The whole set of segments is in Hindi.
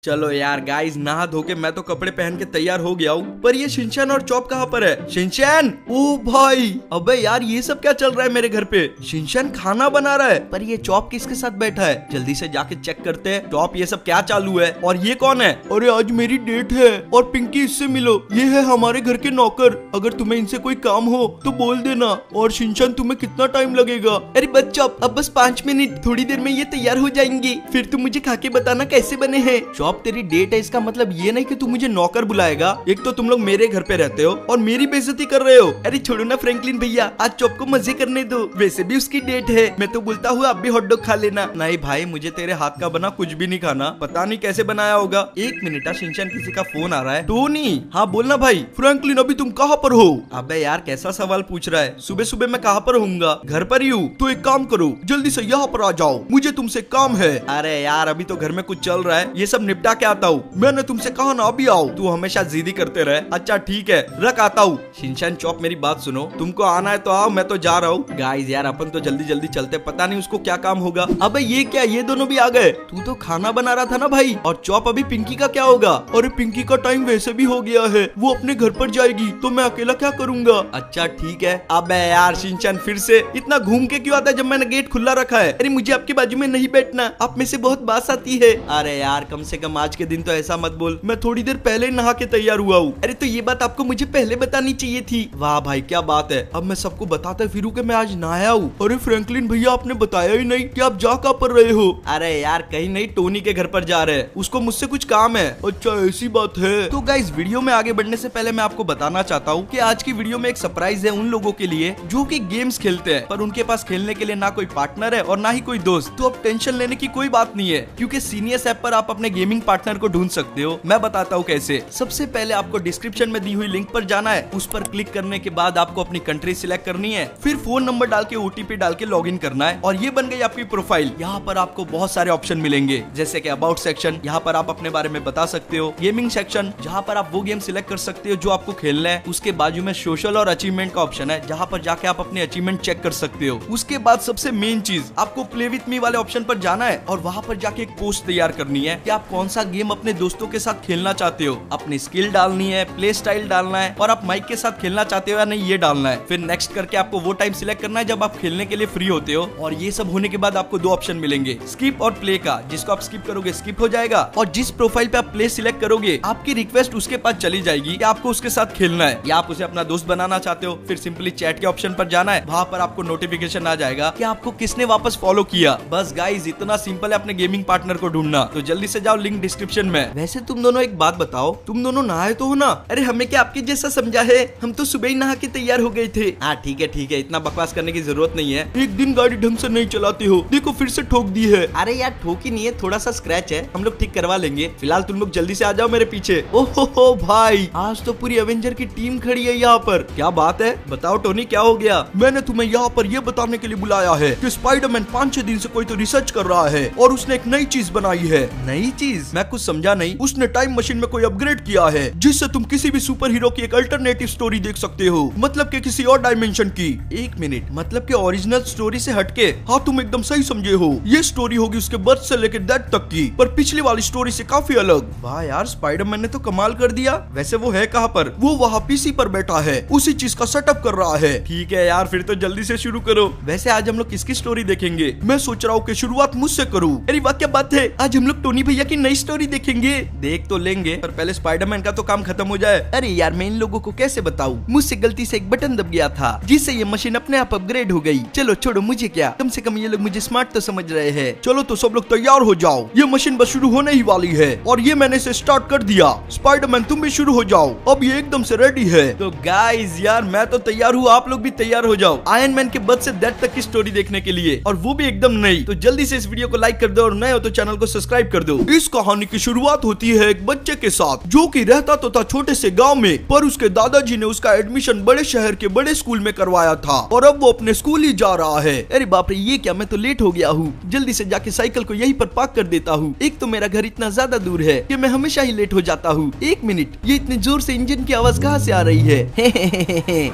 चलो यार गाइस, नहा धो के मैं तो कपड़े पहन के तैयार हो गया हूँ, पर ये शिनचैन और चॉप कहाँ पर है? शिनचैन, ओ भाई, अबे यार ये सब क्या चल रहा है मेरे घर पे? शिनचैन खाना बना रहा है, पर ये चॉप किसके साथ बैठा है? जल्दी से जाके चेक करते हैं। चॉप, ये सब क्या चालू है? और ये कौन है? अरे आज मेरी डेट है और पिंकी इससे मिलो, ये है हमारे घर के नौकर, अगर तुम्हें इनसे कोई काम हो तो बोल देना। और शिनचैन तुम्हें कितना टाइम लगेगा? अरे बस चॉप, अब बस 5 मिनट, थोड़ी देर में ये तैयार हो जाएंगे, फिर तुम मुझे खा के बताना कैसे बने हैं। चॉप, तेरी डेट है, इसका मतलब ये नहीं कि तू मुझे नौकर बुलाएगा। एक तो तुम लोग मेरे घर पे रहते हो और मेरी बेइज्जती कर रहे हो। अरे छोड़ो ना फ्रैंकलिन भैया, आज चॉप को मजे करने दो, वैसे भी उसकी डेट है। मैं तो बोलता हूँ आप भी हॉट डॉग खा लेना। नहीं भाई, मुझे तेरे हाथ का बना कुछ भी नहीं खाना, पता नहीं कैसे बनाया होगा। एक मिनट, शिनचैन किसी का फोन आ रहा है। टोनी, हाँ बोलना भाई। फ्रैंकलिन, अभी तुम कहाँ पर हो? अबे यार कैसा सवाल पूछ रहा है, सुबह सुबह मैं कहाँ पर होऊंगा? घर पर ही हूँ। तो एक काम करो, जल्दी से यहाँ पर आ जाओ, मुझे तुमसे काम है। अरे यार अभी तो घर में कुछ चल रहा है, ये सब निपटा के आता हूँ। मैंने तुमसे कहा ना अभी आओ, तू हमेशा जिद्दी करते रहे। अच्छा ठीक है, रख आता हूँ। शिनचैन, चॉप मेरी बात सुनो, तुमको आना है तो आओ, मैं तो जा रहा हूँ। गाइस यार अपन तो जल्दी जल्दी चलते, पता नहीं उसको क्या काम होगा। अबे ये क्या, ये दोनों भी आ गए? तू तो खाना बना रहा था ना भाई। और चॉप, अभी पिंकी का क्या होगा? अरे पिंकी का टाइम वैसे भी हो गया है, वो अपने घर पर जाएगी, तो मैं अकेला क्या करूंगा? अच्छा ठीक है। अबे यार शिनचैन, फिर से इतना घूम के क्यों आता है जब मैंने गेट खुला रखा है? अरे मुझे आपके बाजू में नहीं बैठना, आप में से बहुत बात आती है। अरे यार कम से कम आज के दिन तो ऐसा मत बोल, मैं थोड़ी देर पहले नहा के तैयार हुआ हूँ। अरे तो ये बात आपको मुझे पहले बतानी चाहिए थी। वाह भाई क्या बात है, अब मैं सबको बताता फिरूं कि मैं आज नहाया हूँ। अरे फ्रैंकलिन भैया, आपने बताया ही नहीं कि आप जा कहाँ पर रहे हो? अरे यार कहीं नहीं, टोनी के घर पर जा रहे हैं, उसको मुझसे कुछ काम है। अच्छा ऐसी बात है। तो गाइस वीडियो में आगे बढ़ने से पहले मैं आपको बताना चाहता हूँ कि आज की वीडियो में एक सरप्राइज है उन लोगों के लिए जो कि गेम्स खेलते हैं, पर उनके पास खेलने के लिए ना कोई पार्टनर है और ना ही कोई दोस्त। तो अब टेंशन लेने की कोई बात नहीं है, क्योंकि सीनियस ऐप पर आप अपने गेमिंग पार्टनर को ढूंढ सकते हो। मैं बताता हूँ कैसे। सबसे पहले आपको डिस्क्रिप्शन में दी हुई लिंक पर जाना है, उस पर क्लिक करने के बाद आपको अपनी कंट्री सिलेक्ट करनी है, फिर फोन नंबर डाल के ओटीपी डाल के लॉग इन करना है और ये बन गई आपकी प्रोफाइल। यहाँ पर आपको बहुत सारे ऑप्शन मिलेंगे, जैसे कि अबाउट सेक्शन, यहाँ पर आप अपने बारे में बता सकते हो। गेमिंग सेक्शन, जहाँ पर आप वो गेम सिलेक्ट कर सकते हो जो आपको खेलना है। उसके बाजू में सोशल और अचीवमेंट का ऑप्शन है, जहाँ पर जाके आप अपने अचीवमेंट चेक कर सकते हो। उसके बाद सबसे मेन चीज, आपको प्ले विथ मी वाले ऑप्शन पर जाना है और वहाँ पर जाके एक पोस्ट तैयार करनी है कि आप कौन सा गेम अपने दोस्तों के साथ खेलना चाहते हो। अपनी स्किल डालनी है, प्ले स्टाइल डालना है और आप माइक के साथ खेलना चाहते हो या नहीं ये डालना है। फिर नेक्स्ट करके आपको वो टाइम सिलेक्ट करना है जब आप खेलने के लिए फ्री होते हो। और ये सब होने के बाद आपको दो ऑप्शन मिलेंगे, स्किप और प्ले का। जिसको आप स्किप करोगे स्किप हो जाएगा, और जिस प्रोफाइल पे आप प्ले सिलेक्ट करोगे आपकी रिक्वेस्ट उसके पास चली जाएगी कि आपको उसके साथ खेलना है या आप उसे अपना दोस्त बनाना चाहते हो। फिर सिंपली चैट के ऑप्शन पर जाना है, वहाँ पर आपको नोटिफिकेशन आ जाएगा कि आपको किसने वापस फॉलो किया। बस गाइस इतना सिंपल है अपने गेमिंग पार्टनर को ढूंढना। तो जल्दी से जाओ, लिंक डिस्क्रिप्शन में। वैसे तुम दोनों एक बात बताओ, तुम दोनों नहाए तो हो ना? अरे हमें क्या आपके जैसा समझा है, हम तो सुबह ही नहा के तैयार हो गए थे। हाँ ठीक है, इतना बकवास करने की जरूरत नहीं है। एक दिन गाड़ी ढंग से नहीं चलाते हो, देखो फिर से ठोक दी है। अरे यार ठोकी नहीं है, थोड़ा सा स्क्रैच है, हम लोग ठीक करवा लेंगे। फिलहाल तुम लोग जल्दी से आ जाओ मेरे पीछे। ओहो भाई, आज तो पूरी एवेंजर की टीम खड़ी है यहाँ पर। क्या बात है, बताओ टोनी क्या हो गया? मैंने तुम्हें यहाँ पर ये बताने के लिए बुलाया है कि स्पाइडरमैन 5-6 दिन से कोई तो रिसर्च कर रहा है और उसने एक नई चीज बनाई है। नई चीज? मैं कुछ समझा नहीं। उसने टाइम मशीन में कोई अपग्रेड किया है जिससे तुम किसी भी सुपर हीरो की एक अल्टरनेटिव स्टोरी देख सकते हो, मतलब कि किसी और डायमेंशन की। एक मिनट, मतलब कि ओरिजिनल स्टोरी से हटके? हाँ तुम एकदम सही समझे हो, ये स्टोरी होगी उसके बर्थ से लेकर डेथ तक की, पर पिछली वाली स्टोरी से काफी अलग। वाह यार, स्पाइडरमैन ने तो कमाल कर दिया। वैसे वो है कहाँ पर? वो वहाँ पीसी पर बैठा है, उसी चीज का सेटअप कर रहा है। ठीक है यार, फिर तो जल्दी से शुरू करो। वैसे आज हम लोग किसकी स्टोरी देखेंगे? मैं सोच रहा हूँ कि शुरुआत मुझसे करूँ। अरे वाह क्या बात है, आज हम लोग टोनी भैया की नई स्टोरी देखेंगे। देख तो लेंगे, पर पहले स्पाइडरमैन का तो काम खत्म हो जाए। अरे यार मैं इन लोगों को कैसे बताऊँ, मुझसे गलती से एक बटन दब गया था जिससे ये मशीन अपने आप अपग्रेड हो गई। चलो छोड़ो, मुझे क्या, कम से कम ये लोग मुझे स्मार्ट तो समझ रहे हैं। चलो तो सब लोग तैयार हो जाओ, ये मशीन बस शुरू होने ही वाली है और ये मैंने इसे स्टार्ट कर दिया। स्पाइडरमैन तुम भी शुरू हो जाओ, अब ये एकदम से रेडी है। तो गाइस यार मैं तो तैयार हूँ, आप लोग भी तैयार हो जाओ आयरन मैन के बर्थ से डेथ तक की स्टोरी देखने के लिए, और वो भी एकदम नई। तो जल्दी से इस वीडियो को लाइक कर दो और नए हो तो चैनल को सब्सक्राइब कर दो। इस कहानी की शुरुआत होती है एक बच्चे के साथ जो कि रहता तो था छोटे से गांव में, पर उसके दादाजी ने उसका एडमिशन बड़े शहर के बड़े स्कूल में करवाया था और अब वो अपने स्कूल ही जा रहा है। अरे बाप रे, ये क्या, मैं तो लेट हो गया हूँ। जल्दी से जाके साइकिल को यहीं पर पार्क कर देता हूँ। एक तो मेरा घर इतना ज्यादा दूर है कि मैं हमेशा ही लेट हो जाता हूँ। एक मिनट, ये इतने जोर से इंजन की आवाज कहाँ से आ रही है?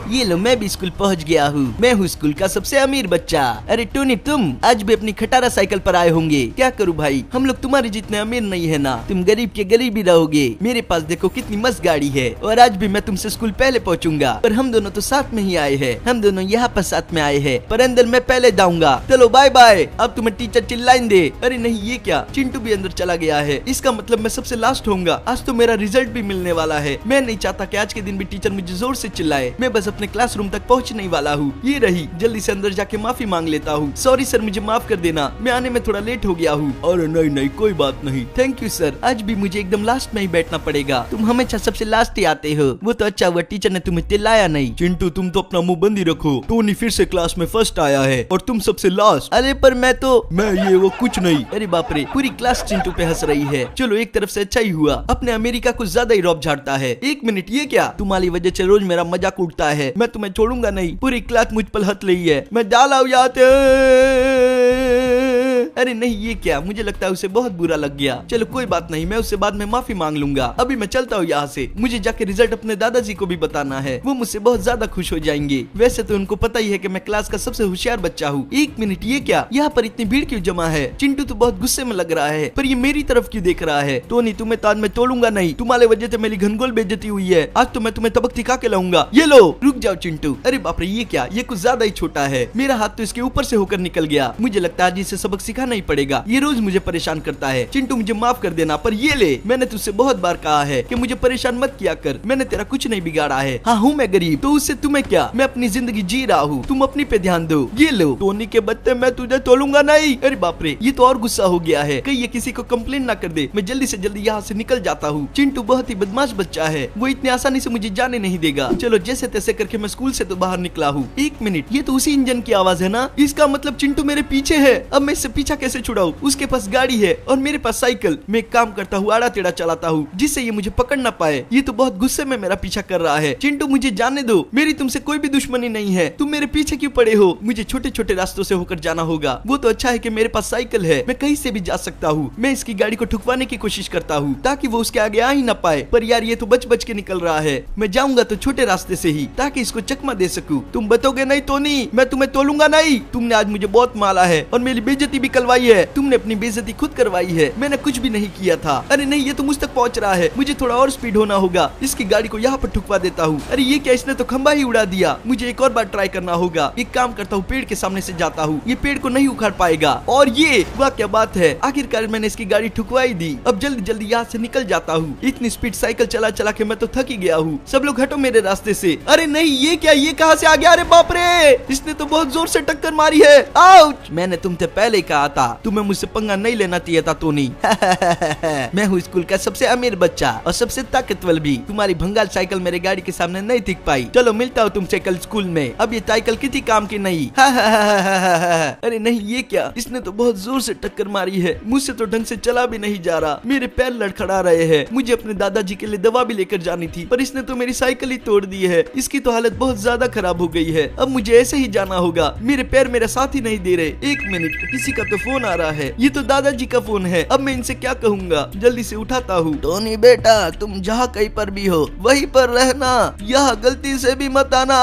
ये लो, मैं भी स्कूल पहुँच गया हूँ। मैं हूँ स्कूल का सबसे अमीर बच्चा। अरे टोनी, तुम आज भी अपनी खटारा साइकिल पर आए होंगे। क्या करूँ भाई, हम लोग तुम्हारे जितने अमीर नहीं नहीं है ना, तुम गरीब के गरीब ही रहोगे। मेरे पास देखो कितनी मस्त गाड़ी है और आज भी मैं तुमसे स्कूल पहले पहुंचूंगा। पर हम दोनों तो साथ में ही आए हैं, हम दोनों यहाँ पर साथ में आए हैं, पर अंदर मैं पहले जाऊंगा। चलो बाय बाय। अब तुम्हें टीचर चिल्लाएंगे। अरे नहीं, ये क्या, चिंटू भी अंदर चला गया है। इसका मतलब मैं सबसे लास्ट होऊंगा। आज तो मेरा रिजल्ट भी मिलने वाला है। मैं नहीं चाहता कि आज के दिन भी टीचर मुझे जोर से चिल्लाए। मैं बस अपने क्लासरूम तक पहुंचने वाला हूँ। ये रही, जल्दी से अंदर जाके माफी मांग लेता हूँ। सॉरी सर, मुझे माफ कर देना, मैं आने में थोड़ा लेट हो गया हूँ। अरे नहीं नहीं, कोई बात नहीं। थैंक यू सर, आज भी मुझे एकदम लास्ट में ही बैठना पड़ेगा। तुम हमेशा सबसे लास्ट ही आते हो। वो तो अच्छा हुआ टीचर ने तुम्हें चिल्लाया नहीं। चिंटू तुम तो अपना मुंह बंद ही रखो। टोनी फिर से क्लास में फर्स्ट आया है और तुम सबसे लास्ट। अरे पर मैं ये वो कुछ नहीं। अरे बाप रे, पूरी क्लास चिंटू पे हंस रही है। चलो एक तरफ से अच्छा ही हुआ, अपने अमेरिका को ज्यादा ही रौब झाड़ता है। एक मिनट, ये क्या, तुम्हारी वजह से रोज मेरा मजाक उड़ता है। मैं तुम्हें छोड़ूंगा नहीं। पूरी क्लास मुझ पर हंस रही है। मैं डाला जाते। अरे नहीं, ये क्या, मुझे लगता है उसे बहुत बुरा लग गया। चलो कोई बात नहीं, मैं उससे बाद में माफी मांग लूंगा। अभी मैं चलता हूँ यहाँ से। मुझे जाके रिजल्ट अपने दादाजी को भी बताना है, वो मुझसे बहुत ज्यादा खुश हो जाएंगे। वैसे तो उनको पता ही है कि मैं क्लास का सबसे होशियार बच्चा हूँ। एक मिनट, ये क्या, यहाँ पर इतनी भीड़ क्यों जमा है? चिंटू तो बहुत गुस्से में लग रहा है, पर ये मेरी तरफ क्यों देख रहा है? टोनी तुम्हें तो आज मैं तोड़ूंगा नहीं। तुम्हारे वजह से मेरी घनघोल बेइज्जती हुई है। आज तो मैं तुम्हें तबक दिखा के लाऊंगा। ये लो। रुक जाओ चिंटू। अरे बाप रे, ये क्या, ये कुछ ज्यादा ही छोटा है। मेरा हाथ तो इसके ऊपर से होकर निकल गया। मुझे लगता है आज इसे सबक सिखाना ही पड़ेगा। ये रोज मुझे परेशान करता है। चिंटू मुझे माफ कर देना, पर ये ले, मैंने तुझसे बहुत बार कहा है कि मुझे परेशान मत किया कर। मैंने तेरा कुछ नहीं बिगाड़ा है। हाँ हूँ मैं गरीब, तो उससे तुम्हें क्या, मैं अपनी जिंदगी जी रहा हूँ। तुम अपनी पे ध्यान दो। ये लो। टोनी के बच्चे, मैं तुझे तोड़ूंगा नहीं। अरे बाप रे, ये तो और गुस्सा हो गया है। कहीं ये किसी को कंप्लेन ना कर दे। मैं जल्दी से जल्दी यहाँ से निकल जाता हूँ। चिंटू बहुत ही बदमाश बच्चा है, वो इतनी आसानी से मुझे जाने नहीं देगा। चलो जैसे तैसे करके मैं स्कूल से तो बाहर निकला हूँ। एक मिनट, ये तो उसी इंजन की आवाज है ना? इसका मतलब चिंटू मेरे पीछे है। अब मैं इससे पीछा कैसे छुड़ाऊं? उसके पास गाड़ी है और मेरे पास साइकिल। मैं एक काम करता हूँ, आड़ा टेढ़ा चलाता हूँ जिससे ये मुझे पकड़ ना पाए। ये तो बहुत गुस्से में मेरा पीछा कर रहा है। चिंटू मुझे जाने दो, मेरी तुमसे कोई भी दुश्मनी नहीं है। तुम मेरे पीछे क्यों पड़े हो? मुझे छोटे छोटे रास्तों से होकर जाना होगा। वो तो अच्छा है कि मेरे पास साइकिल है, मैं कहीं से भी जा सकता हूँ। मैं इसकी गाड़ी को ठुकवाने की कोशिश करता हूँ ताकि वो उसके आगे आ ही ना पाए। पर यार ये तो बच बच के निकल रहा है। मैं जाऊंगा तो छोटे रास्ते से ही, ताकि इसको चकमा दे सकूं। तुम बतोगे नहीं टोनी, मैं तुम्हें तोलूंगा नहीं। तुमने आज मुझे बहुत मारा है और मेरी बेइज्जती भी करवाई है। तुमने अपनी बेइज्जती खुद करवाई है, मैंने कुछ भी नहीं किया था। अरे नहीं, ये तो मुझ तक पहुंच रहा है। मुझे थोड़ा और स्पीड होना होगा। इसकी गाड़ी को यहाँ पर ठुकवा देता हूँ। अरे ये क्या, इसने तो खंबा ही उड़ा दिया। मुझे एक और बार ट्राई करना होगा। एक काम करता हूँ, पेड़ के सामने से जाता हूँ। ये पेड़ को नहीं उखाड़ पाएगा। और ये वाह क्या बात है, आखिरकार मैंने इसकी गाड़ी ठुकवाई दी। अब जल्दी जल्दी यहाँ से निकल जाता हूँ। इतनी स्पीड साइकिल चला चला के मैं तो थक ही गया हूँ। सब लोग हटो मेरे रास्ते से। अरे नहीं, ये क्या, ये कहाँ से आ गया? अरे बाप रे, इसने तो बहुत जोर से टक्कर मारी है। आउच! मैंने तुमसे पहले ही कहा था, तुम्हें मुझसे पंगा नहीं लेना चाहिए था टोनी। मैं हूँ स्कूल का सबसे अमीर बच्चा और सबसे ताकतवर भी। तुम्हारी भंगाल साइकिल मेरे गाड़ी के सामने नहीं दिख पाई। चलो मिलता हूँ तुमसे कल स्कूल में। अब ये साइकिल किसी काम की नहीं। अरे नहीं, ये क्या, इसने तो बहुत जोर से टक्कर मारी है। मुझसे तो ढंग से चला भी नहीं जा रहा। मेरे पैर लड़खड़ा रहे हैं। मुझे अपने दादाजी के लिए दवा भी लेकर जानी थी, पर इसने तो मेरी साइकिल ही तोड़ दी है। इसकी तो हालत बहुत ज्यादा खराब हो गई है। अब मुझे ऐसे ही जाना होगा। मेरे पैर मेरा साथ ही नहीं दे रहे। एक मिनट, किसी का तो फोन आ रहा है। ये तो दादाजी का फोन है। अब मैं इनसे क्या कहूँगा? जल्दी से उठाता हूँ। टोनी बेटा, तुम जहाँ कहीं पर भी हो वहीं पर रहना, यहाँ गलती से भी मत आना।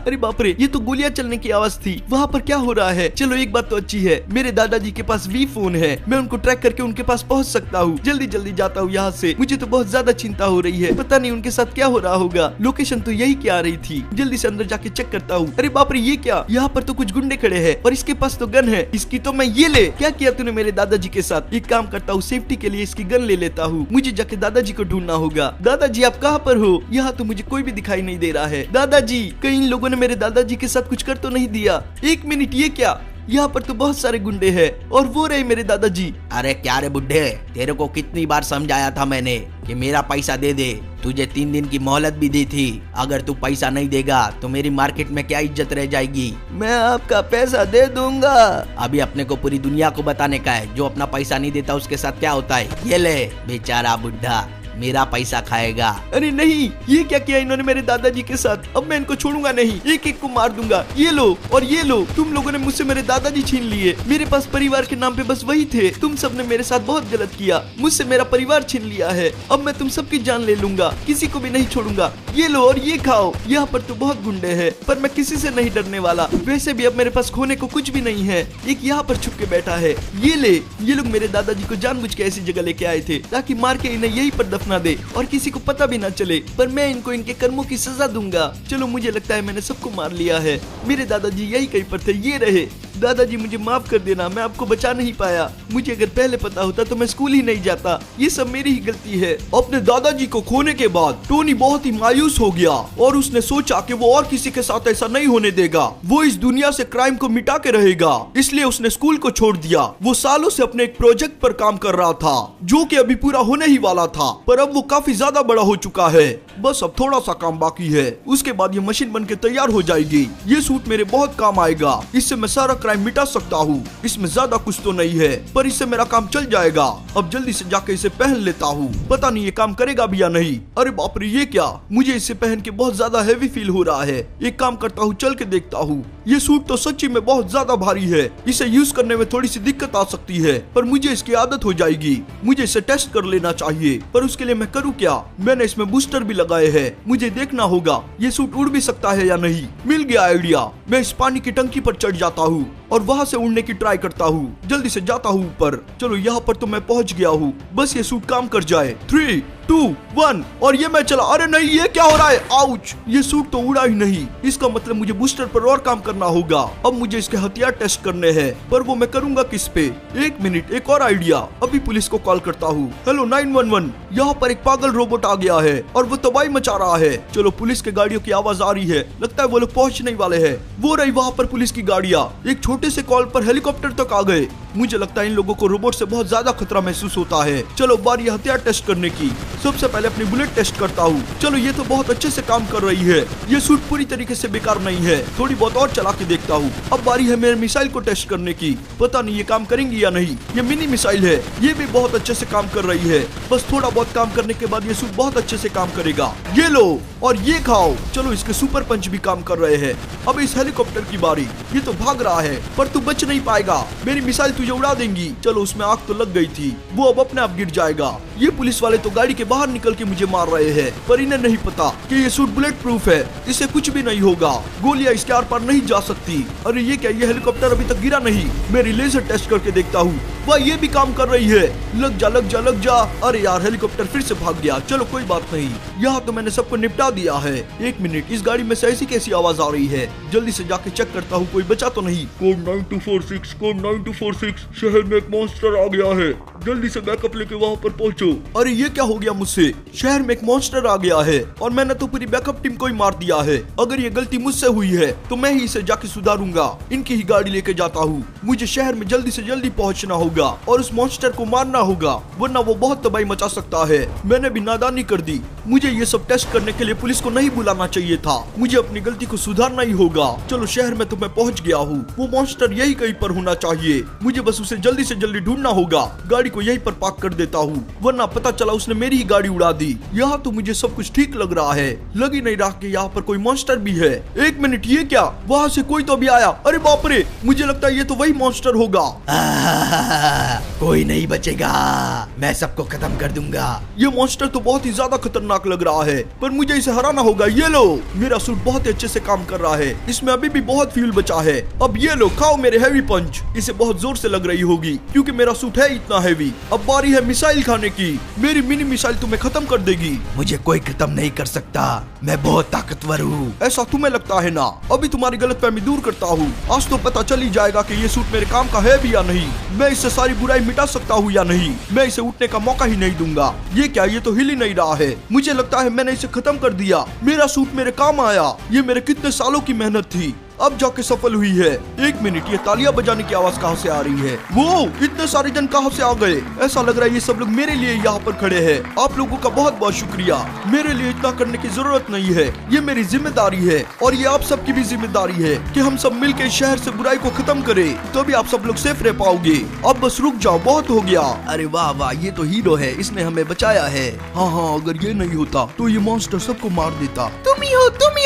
अरे बाप रे, ये तो गोलियां चलने की आवाज थी। वहाँ पर क्या हो रहा है? चलो एक बात तो अच्छी है, मेरे दादाजी के पास वी फोन है। मैं उनको ट्रैक करके उनके पास पहुँच सकता हूँ। जल्दी जल्दी जाता हूँ यहाँ से। मुझे तो बहुत ज्यादा चिंता हो रही है। पता नहीं उनके साथ क्या हो रहा होगा। लोकेशन तो यही क्या आ रही थी। जल्दी से अंदर जाके चेक करता हूँ। अरे बाप रे, ये क्या, यहाँ पर तो कुछ गुंडे खड़े हैं और इसके पास तो गन है। इसकी तो मैं ये ले। क्या किया तूने मेरे दादाजी के साथ? एक काम करता हूँ, सेफ्टी के लिए इसकी गन ले लेता हूँ। मुझे जाके दादाजी को ढूंढना होगा। दादाजी आप कहाँ पर हो? यहाँ तो मुझे कोई भी दिखाई नहीं दे रहा है। दादाजी, कहीं इन लोगों ने मेरे दादाजी के साथ कुछ कर तो नहीं दिया? एक मिनट, ये क्या, यहाँ पर तो बहुत सारे गुंडे हैं और वो रहे मेरे दादाजी। अरे क्या रे बुड्ढे, तेरे को कितनी बार समझाया था मैंने कि मेरा पैसा दे दे। तुझे 3 दिन की मोहलत भी दी थी। अगर तू पैसा नहीं देगा तो मेरी मार्केट में क्या इज्जत रह जाएगी। मैं आपका पैसा दे दूंगा। अभी अपने को पूरी दुनिया को बताने का है, जो अपना पैसा नहीं देता उसके साथ क्या होता है। ये ले बेचारा बुड्ढा, मेरा पैसा खाएगा। अरे नहीं, ये क्या किया इन्होंने मेरे दादाजी के साथ। अब मैं इनको छोड़ूंगा नहीं, एक एक को मार दूंगा। ये लो और ये लो, तुम लोगों ने मुझसे मेरे दादाजी छीन लिए। मेरे पास परिवार के नाम पे बस वही थे। तुम सबने मेरे साथ बहुत गलत किया, मुझसे मेरा परिवार छीन लिया है। अब मैं तुम सबकी जान ले लूंगा, किसी को भी नहीं छोड़ूंगा। ये लो और ये खाओ। यहाँ पर तो बहुत गुंडे हैं, पर मैं किसी से नहीं डरने वाला। वैसे भी अब मेरे पास खोने को कुछ भी नहीं है। एक यहाँ पर छुप के बैठा है। ये लोग मेरे दादाजी को जानबूझ के ऐसी जगह लेके आए थे ताकि मार के इन्हें यहीं पर दफना दे और किसी को पता भी ना चले। पर मैं इनको इनके कर्मों की सजा दूंगा। चलो, मुझे लगता है मैंने सबको मार लिया है। मेरे दादाजी यही कहीं पर थे, ये रहे। दादाजी मुझे माफ कर देना, मैं आपको बचा नहीं पाया। मुझे अगर पहले पता होता तो मैं स्कूल ही नहीं जाता। ये सब मेरी ही गलती है। अपने दादाजी को खोने के बाद टोनी बहुत ही मायूस हो गया और उसने सोचा कि वो और किसी के साथ ऐसा नहीं होने देगा। वो इस दुनिया से क्राइम को मिटा के रहेगा, इसलिए उसने स्कूल को छोड़ दिया। वो सालों से अपने एक प्रोजेक्ट पर काम कर रहा था जो कि अभी पूरा होने ही वाला था, पर अब वो काफी ज्यादा बड़ा हो चुका है। बस अब थोड़ा सा काम बाकी है, उसके बाद ये मशीन बन के तैयार हो जाएगी। ये सूट मेरे बहुत काम आएगा, इससे मैं सारा क्राइम मिटा सकता हूँ। इसमें ज्यादा कुछ तो नहीं है, पर इससे मेरा काम चल जाएगा। अब जल्दी से जाके इसे पहन लेता हूँ, पता नहीं ये काम करेगा भी या नहीं। अरे बाप रे, ये क्या, मुझे इसे पहन के बहुत ज्यादा हैवी फील हो रहा है। एक काम करता हूँ, चल के देखता हूँ। ये सूट तो सच्ची में बहुत ज्यादा भारी है, इसे यूज करने में थोड़ी सी दिक्कत आ सकती है, पर मुझे इसकी आदत हो जाएगी। मुझे इसे टेस्ट कर लेना चाहिए, पर उसके लिए मैं करूँ क्या? मैंने इसमें बूस्टर भी लगाए हैं, मुझे देखना होगा ये सूट उड़ भी सकता है या नहीं। मिल गया आइडिया, मैं इस पानी की टंकी पर चढ़ जाता हूँ और वहाँ से उड़ने की ट्राई करता हूँ। जल्दी से जाता हूँ ऊपर। चलो, यहाँ पर तो मैं पहुँच गया हूँ, बस ये सूट काम कर जाए। 3, 2, 1 और ये मैं चला। अरे नहीं, ये क्या हो रहा है? आउच! ये सूट तो उड़ा ही नहीं। इसका मतलब मुझे बूस्टर पर और काम करना होगा। अब मुझे इसके हथियार टेस्ट करने हैं, पर वो मैं करूंगा किस पे? एक मिनट, एक और आइडिया। अभी पुलिस को कॉल करता हूँ। हेलो 911, यहाँ पर एक पागल रोबोट आ गया है और वो तबाही मचा रहा है। चलो, पुलिस के गाड़ियों की आवाज आ रही है, लगता है वो लोग पहुँचने वाले हैं। वो रही वहाँ पर पुलिस की गाड़ियाँ। एक छोटे से कॉल पर हेलीकॉप्टर तक आ गए। मुझे लगता है इन लोगों को रोबोट से बहुत ज्यादा खतरा महसूस होता है। चलो, बारी हथियार टेस्ट करने की। सबसे पहले अपनी बुलेट टेस्ट करता हूँ। चलो, ये तो बहुत अच्छे से काम कर रही है। ये सूट पूरी तरीके से बेकार नहीं है, थोड़ी बहुत और चला के देखता हूँ। अब बारी है मेरे मिसाइल को टेस्ट करने की। पता नहीं ये काम करेंगी या नहीं। ये मिनी मिसाइल है, ये भी बहुत अच्छे से काम कर रही है। बस थोड़ा बहुत काम करने के बाद ये सूट बहुत अच्छे से काम करेगा। ये लो और ये खाओ। चलो, इसके सुपर पंच भी काम कर रहे हैं। अब इस हेलीकॉप्टर की बारी। ये तो भाग रहा है, पर तू बच नहीं पाएगा, मेरी मिसाइल तुझे उड़ा देंगी। चलो, उसमें आग तो लग गई थी, वो अब अपने आप गिर जाएगा। ये पुलिस वाले तो गाड़ी के बाहर निकल के मुझे मार रहे हैं, पर इन्हें नहीं पता कि ये सूट बुलेट प्रूफ है, इसे कुछ भी नहीं होगा। गोलियां इसके आर पार नहीं जा सकती। अरे ये क्या, ये हेलीकॉप्टर अभी तक गिरा नहीं। मेरी लेजर टेस्ट करके देखता हूँ। वाह, ये भी काम कर रही है। लग जा, लग जा, लग जा। अरे यार, हेलीकॉप्टर फिर से भाग गया। चलो, कोई बात नहीं, यहाँ तो मैंने सबको निपटा दिया है। एक मिनट, इस गाड़ी में से ऐसी कैसी आवाज आ रही है? जल्दी से जाके चेक करता हूँ, कोई बचा तो नहीं। कोड 9246, कोड 9246, शहर में एक मॉन्स्टर आ गया है, जल्दी से बैकअप लेके वहाँ पर पहुँचो। अरे ये क्या हो गया मुझसे? शहर में एक मॉन्स्टर आ गया है और मैंने तो पूरी बैकअप टीम को ही मार दिया है। अगर ये गलती मुझसे हुई है तो मैं ही इसे जाके सुधारूंगा। इनकी ही गाड़ी लेके जाता हूँ। मुझे शहर में जल्दी से जल्दी पहुँचना होगा और उस मॉन्स्टर को मारना होगा, वरना वो बहुत तबाही मचा सकता है। मैंने भी नादानी कर दी। मुझे ये सब टेस्ट करने के लिए पुलिस को नहीं बुलाना चाहिए था। मुझे अपनी गलती को सुधारना ही होगा। चलो, शहर में तो मैं पहुँच गया हूँ। वो मॉन्स्टर यही कहीं पर होना चाहिए। मुझे बस उसे जल्दी से जल्दी ढूंढना होगा। गाड़ी को यहीं पर पार्क कर देता हूँ, वरना पता चला उसने मेरी ही गाड़ी उड़ा दी। यहाँ तो मुझे सब कुछ ठीक लग रहा है, लग ही नहीं रहा कि यहाँ पर कोई मॉन्स्टर भी है। एक मिनट, ये क्या? वहाँ से कोई तो भी आया। अरे बाप रे, मुझे लगता है ये तो वही मॉन्स्टर होगा। कोई नहीं बचेगा, मैं सबको खत्म कर दूंगा। ये मॉन्स्टर तो बहुत ही ज्यादा खतरनाक लग रहा है, पर मुझे इसे हराना होगा। ये लो, मेरा सूट बहुत अच्छे से काम कर रहा है, इसमें अभी भी बहुत फ्यूल बचा है। अब ये लो, खाओ मेरे हैवी पंच। इसे बहुत जोर से लग रही होगी क्योंकि मेरा सूट है इतना हैवी। अब बारी है मिसाइल खाने की। मेरी मिनी मिसाइल तुम्हें खत्म कर देगी। मुझे कोई खत्म नहीं कर सकता, मैं बहुत ताकतवर हूँ। ऐसा तुम्हें लगता है ना? अभी तुम्हारी गलतफहमी दूर करता हूँ। आज तो पता चल ही जाएगा कि ये सूट मेरे काम का है भी या नहीं। मैं इससे सारी बुराई मिटा सकता हूँ या नहीं। मैं इसे उठने का मौका ही नहीं दूंगा। ये क्या, ये तो हिल ही नहीं रहा है। मुझे लगता है मैंने इसे खत्म कर दिया। मेरा सूट मेरे काम आया। ये मेरे कितने सालों की मेहनत थी। अब जाके सफल हुई है। एक मिनट, ये तालियां बजाने की आवाज कहाँ से आ रही है? वो इतने सारे जन कहाँ से आ गए? ऐसा लग रहा है ये सब लोग मेरे लिए यहाँ पर खड़े हैं। आप लोगों का बहुत बहुत शुक्रिया। मेरे लिए इतना करने की जरूरत नहीं है, ये मेरी जिम्मेदारी है और ये आप सबकी भी जिम्मेदारी है कि हम सब मिलकर शहर से बुराई को खत्म करें, तभी आप सब लोग सेफ रह पाओगे। अब बस रुक जाओ, बहुत हो गया। अरे वाह वाह, ये तो हीरो है, इसने हमें बचाया है। हाँ हाँ, अगर ये नहीं होता तो ये मॉन्स्टर सबको मार देता। तुम ही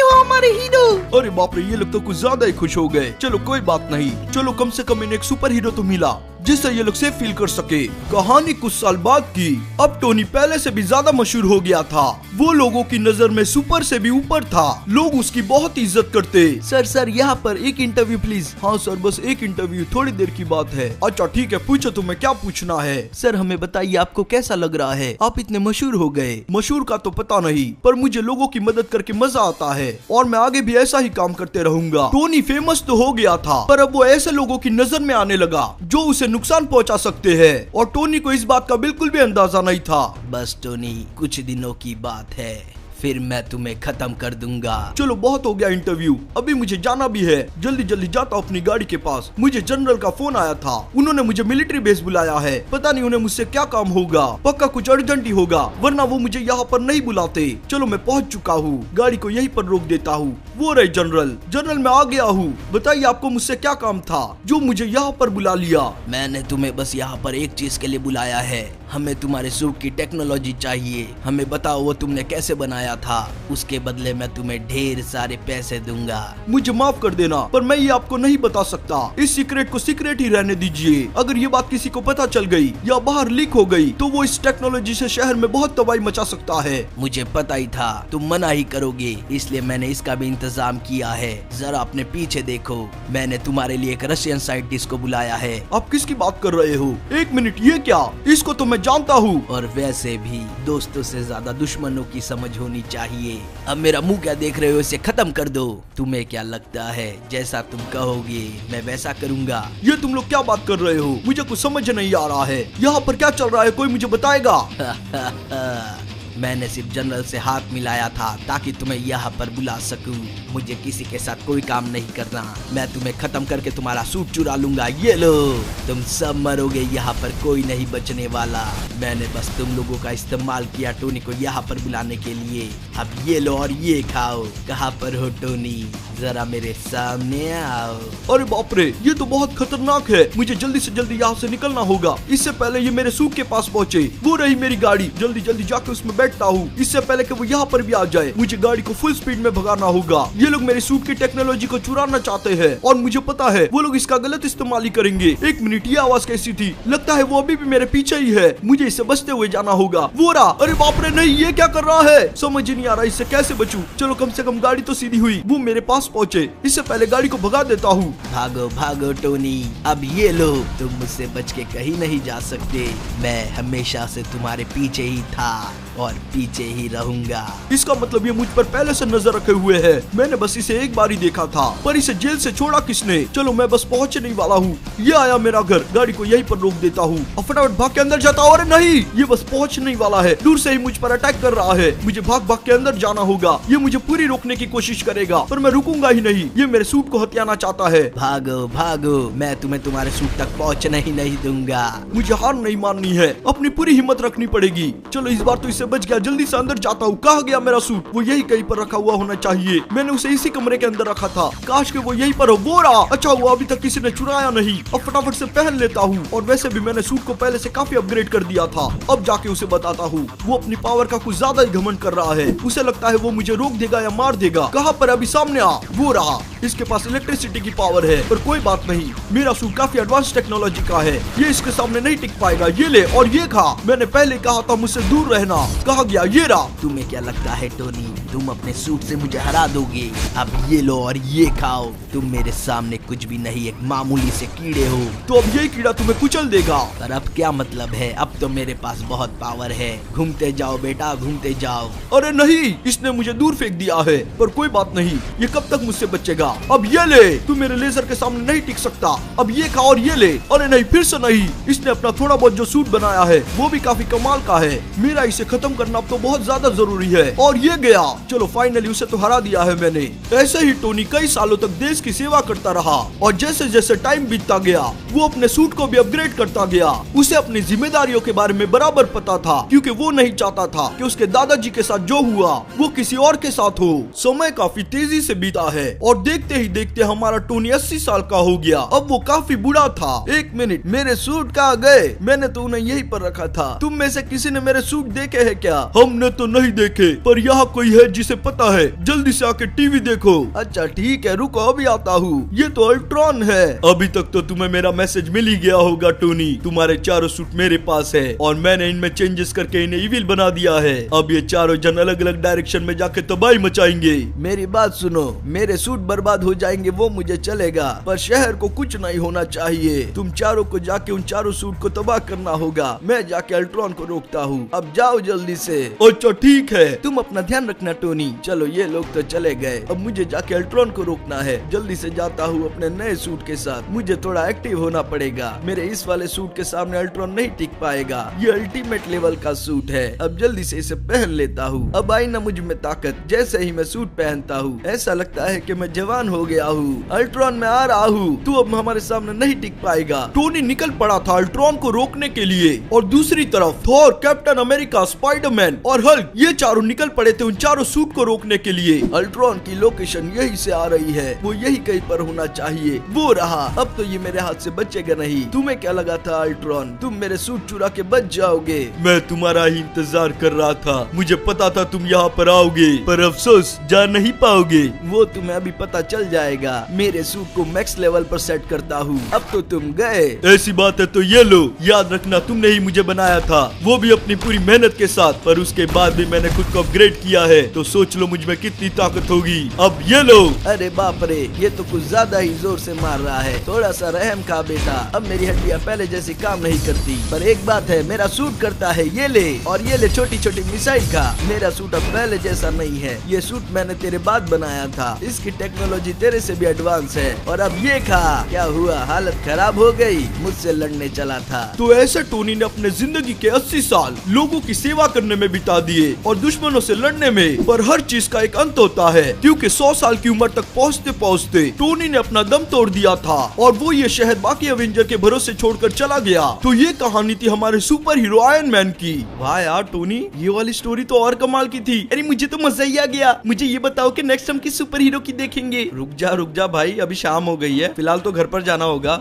हो हमारे हीरो। अरे बाप रे, ये लोग तो कुछ ज्यादा ही खुश हो गए। चलो कोई बात नहीं, चलो कम से कम इन्हें एक सुपर हीरो तो मिला जिससे ये लोग सेफ फील कर सके। कहानी कुछ साल बाद की। अब टोनी पहले से भी ज्यादा मशहूर हो गया था। वो लोगों की नजर में सुपर से भी ऊपर था। लोग उसकी बहुत इज्जत करते। सर यहाँ पर एक इंटरव्यू प्लीज। हाँ सर, बस एक इंटरव्यू, थोड़ी देर की बात है। अच्छा ठीक है, पूछो तुम्हें क्या पूछना है। सर हमें बताइए, आपको कैसा लग रहा है? आप इतने मशहूर हो गए। मशहूर का तो पता नहीं, पर मुझे लोगों की मदद करके मजा आता है और मैं आगे भी ऐसा ही काम करते रहूंगा। टोनी फेमस तो हो गया था, पर अब वो ऐसे लोगों की नजर में आने लगा जो उसे नुकसान पहुंचा सकते हैं और टोनी को इस बात का बिल्कुल भी अंदाजा नहीं था। बस टोनी, कुछ दिनों की बात है, फिर मैं तुम्हें खत्म कर दूंगा। चलो बहुत हो गया इंटरव्यू, अभी मुझे जाना भी है। जल्दी जल्दी जाता हूँ अपनी गाड़ी के पास। मुझे जनरल का फोन आया था, उन्होंने मुझे मिलिट्री बेस बुलाया है। पता नहीं उन्हें मुझसे क्या काम होगा, पक्का कुछ अर्जेंट ही होगा, वरना वो मुझे यहाँ पर नहीं बुलाते। चलो मैं पहुँच चुका हूँ, गाड़ी को यहीं पर रोक देता हूँ। वो रहे जनरल। जनरल मैं आ गया हूँ, बताइए आपको मुझसे क्या काम था जो मुझे यहाँ पर बुला लिया? मैंने तुम्हें बस यहाँ पर एक चीज के लिए बुलाया है। हमें तुम्हारे सूट की टेक्नोलॉजी चाहिए। हमें बताओ वो तुमने कैसे बनाया था, उसके बदले मैं तुम्हें ढेर सारे पैसे दूंगा। मुझे माफ कर देना, पर मैं ये आपको नहीं बता सकता। इस सीक्रेट को सीक्रेट ही रहने दीजिए। अगर ये बात किसी को पता चल गई या बाहर लीक हो गई तो वो इस टेक्नोलॉजी से शहर में बहुत तबाही मचा सकता है। मुझे पता ही था तुम मना ही करोगे, इसलिए मैंने इसका भी इंतजाम किया है। जरा अपने पीछे देखो, मैंने तुम्हारे लिए एक रशियन साइंटिस्ट को बुलाया है। आप किसकी बात कर रहे हो? एक मिनट, ये क्या? इसको तो मैं जानता हूँ। और वैसे भी दोस्तों से ज्यादा दुश्मनों की समझ होनी चाहिए। अब मेरा मुंह क्या देख रहे हो, इसे खत्म कर दो। तुम्हें क्या लगता है जैसा तुम कहोगे मैं वैसा करूंगा? ये तुम लोग क्या बात कर रहे हो? मुझे कुछ समझ नहीं आ रहा है। यहाँ पर क्या चल रहा है, कोई मुझे बताएगा? मैंने सिर्फ जनरल से हाथ मिलाया था ताकि तुम्हें यहाँ पर बुला सकूं। मुझे किसी के साथ कोई काम नहीं करना। मैं तुम्हें खत्म करके तुम्हारा सूट चुरा लूंगा। ये लो, तुम सब मरोगे, यहाँ पर कोई नहीं बचने वाला। मैंने बस तुम लोगों का इस्तेमाल किया टोनी को यहाँ पर बुलाने के लिए। अब ये लो और ये खाओ। कहाँ पर हो टोनी, जरा मेरे सामने आओ। अरे बाप रे, ये तो बहुत खतरनाक है। मुझे जल्दी से जल्दी यहाँ से निकलना होगा, इससे पहले ये मेरे सूट के पास पहुँचे। वो रही मेरी गाड़ी, जल्दी जल्दी जाकर उसमें बैठता हूँ, इससे पहले कि वो यहाँ पर भी आ जाए। मुझे गाड़ी को फुल स्पीड में भगाना होगा। ये लोग मेरे सूट की टेक्नोलॉजी को चुराना चाहते हैं और मुझे पता है वो लोग इसका गलत इस्तेमाल ही करेंगे। एक मिनट, ये आवाज कैसी थी? लगता है वो अभी भी मेरे पीछे ही है। मुझे इससे बचते हुए जाना होगा। वो रहा। अरे बाप रे, नहीं, ये क्या कर रहा है? समझ ही नहीं आ रहा इससे कैसे बचूं। चलो कम से कम गाड़ी तो सीधी हुई। वो मेरे पास पहुँचे, इससे पहले गाड़ी को भगा देता हूँ। भागो भागो टोनी, अब ये लो, तुम मुझसे बच के कहीं नहीं जा सकते। मैं हमेशा से तुम्हारे पीछे ही था और पीछे ही रहूंगा। इसका मतलब ये मुझ पर पहले से नजर रखे हुए है। मैंने बस इसे एक बार ही देखा था, पर इसे जेल से छोड़ा किसने? चलो मैं बस पहुंचने ही वाला हूँ। ये आया मेरा घर, गाड़ी को यहीं पर रोक देता हूँ और फटाफट भाग के अंदर जाता हूँ। अरे नहीं, ये बस पहुंचने ही वाला है। दूर से ही मुझ पर अटैक कर रहा है। मुझे भाग भाग के अंदर जाना होगा। ये मुझे पूरी रोकने की कोशिश करेगा, पर मैं रुकूंगा ही नहीं। ये मेरे सूट को हथियाना चाहता है। भागो भागो, मैं तुम्हें तुम्हारे सूट तक पहुँचने ही नहीं दूंगा। मुझे हार नहीं माननी है, अपनी पूरी हिम्मत रखनी पड़ेगी। चलो इस बार तो इससे बच गया। जल्दी से अंदर जाता हूँ। कहाँ गया मेरा सूट? वो यही कहीं पर रखा हुआ होना चाहिए। मैंने उसे इसी कमरे के अंदर रखा था। काश के वो यहीं पर हो। वो रहा। अच्छा हुआ अभी तक किसी ने चुराया नहीं। अब फटाफट से पहन लेता हूँ। और वैसे भी मैंने सूट को पहले से काफी अपग्रेड कर दिया था। अब जाके उसे बताता हूँ। वो अपनी पावर का कुछ ज्यादा ही घमंड कर रहा है। उसे लगता है वो मुझे रोक देगा या मार देगा। कहाँ पर? अभी सामने आ। वो रहा। इसके पास इलेक्ट्रिसिटी की पावर है, पर कोई बात नहीं, मेरा सूट काफी एडवांस टेक्नोलॉजी का है। ये इसके सामने नहीं टिक पाएगा। ये ले और ये खा। मैंने पहले कहा था मुझसे दूर रहना। कहा गया? ये रहा। तुम्हें क्या लगता है टोनी, तुम अपने सूट से मुझे हरा दोगे? अब ये लो और ये खाओ। तुम मेरे सामने कुछ भी नहीं, एक मामूली से कीड़े हो। तो अब ये कीड़ा तुम्हें कुचल देगा। पर अब क्या मतलब है? अब तो मेरे पास बहुत पावर है। घूमते जाओ बेटा, घूमते जाओ। अरे नहीं, इसने मुझे दूर फेंक दिया है। पर कोई बात नहीं, ये कब तक मुझसे बचेगा? अब ये ले, तू मेरे लेजर के सामने नहीं टिक सकता। अब ये खा और ये ले। अरे नहीं, फिर से नहीं। इसने अपना थोड़ा बहुत जो सूट बनाया है वो भी काफी कमाल का है। मेरा इसे खत्म करना अब तो बहुत ज्यादा जरूरी है। और ये गया, चलो फाइनली उसे तो हरा दिया है मैंने। ऐसे ही टोनी कई सालों तक देश की सेवा करता रहा और जैसे जैसे टाइम बीतता गया वो अपने सूट को भी अपग्रेड करता गया। उसे अपनी जिम्मेदारियों के बारे में बराबर पता था, क्योंकि वो नहीं चाहता था कि उसके दादाजी के साथ जो हुआ वो किसी और के साथ हो। समय काफी तेजी से बीता है और देखते ही देखते हमारा टोनी 80 साल का हो गया। अब वो काफी बूढ़ा था। एक मिनट, मेरे सूट कहाँ गए? मैंने तो उन्हें यहीं पर रखा था। तुम में से किसी ने मेरे सूट देखे हैं क्या? हमने तो नहीं देखे, पर यहाँ कोई है जिसे पता है। जल्दी से आके टीवी देखो। अच्छा ठीक है, रुको अभी आता हूँ। ये तो अल्ट्रॉन है। अभी तक तो तुम्हें मेरा मैसेज मिल ही गया होगा टोनी। तुम्हारे चारों सूट मेरे पास है और मैंने इनमें चेंजेस करके इन्हें इविल बना दिया है। अब ये चारों जन अलग अलग डायरेक्शन में जाके तबाही मचाएंगे। मेरी बात सुनो, मेरे सूट बर्बाद हो जाएंगे वो मुझे चलेगा, पर शहर को कुछ नहीं होना चाहिए। तुम चारों को जाके उन चारों सूट को तबाह करना होगा। मैं जाके अल्ट्रॉन को रोकता हूँ। अब जाओ जल्दी से। अच्छा ठीक है, तुम अपना ध्यान रखना टोनी। चलो ये लोग तो चले गए, अब मुझे जाके अल्ट्रॉन को रोकना है। जल्दी से जाता हूँ अपने नए सूट के साथ। मुझे थोड़ा एक्टिव होना पड़ेगा। मेरे इस वाले सूट के सामने अल्ट्रॉन नहीं टिक पाएगा। ये अल्टीमेट लेवल का सूट है। अब जल्दी से इसे पहन लेता हूँ। अब आई ना मुझ में ताकत। जैसे ही मैं सूट पहनता हूँ ऐसा लगता है कि मैं जवान हो गया हूँ। अल्ट्रॉन मैं आ रहा हूँ, तू अब हमारे सामने नहीं टिक पाएगा। टोनी निकल पड़ा था अल्ट्रॉन को रोकने के लिए और दूसरी तरफ थॉर, कैप्टन अमेरिका, स्पाइडरमैन और हल्क ये चारों निकल पड़े थे उन चारों सूट को रोकने के लिए। अल्ट्रॉन की लोकेशन यही से आ रही है, वो यही कहीं पर होना चाहिए। वो रहा। अब तो ये मेरे हाथ से बचेगा नहीं। तुम्हें क्या लगा था अल्ट्रॉन, तुम मेरे सूट चुरा के बच जाओगे? मैं तुम्हारा ही इंतजार कर रहा था। मुझे पता था तुम यहाँ पर आओगे, पर अफसोस जा नहीं पाओगे। वो तुम्हें अभी पता चल जाएगा। मेरे सूट को मैक्स लेवल पर सेट करता हूँ। अब तो तुम गए। ऐसी बात है तो ये लो, याद रखना तुमने ही मुझे बनाया था, वो भी अपनी पूरी मेहनत के साथ। पर उसके बाद भी मैंने खुद को अपग्रेड किया है, तो सोच लो मुझ में कितनी ताकत होगी। अब ये लो। अरे बाप रे, ये तो कुछ ज्यादा ही जोर से मार रहा है। थोड़ा सा रहम खा बेटा। अब मेरी हड्डियाँ पहले जैसी काम नहीं करती, पर एक बात है, मेरा सूट करता है। ये ले, और ये ले छोटी छोटी मिसाइल का। मेरा सूट अब पहले जैसा नहीं है। ये सूट मैंने तेरे बाद बनाया था। इसकी टेक्नोलॉजी तेरे से भी एडवांस है। और अब ये खा। क्या हुआ, हालत खराब हो गई? मुझसे लड़ने चला था। तो ऐसे टोनी ने अपने जिंदगी के 80 साल लोगों की सेवा करने में बिता दिए और दुश्मनों से लड़ने में। पर हर चीज का एक अंत होता है, क्योंकि 100 साल की उम्र तक पहुँचते पहुँचते टोनी ने अपना दम तोड़ दिया था और वो ये शहर बाकी एवेंजर के भरोसे छोड़कर चला गया। तो ये कहानी थी हमारे सुपर हीरो आयरन मैन की। वाह यार टोनी, ये वाली स्टोरी तो और कमाल की थी। अरे मुझे तो मजा ही आ गया। मुझे ये बताओ कि नेक्स्ट हम किस सुपर हीरो की देखेंगे? रुक जा भाई, अभी शाम हो गई है, फिलहाल तो घर पर जाना होगा।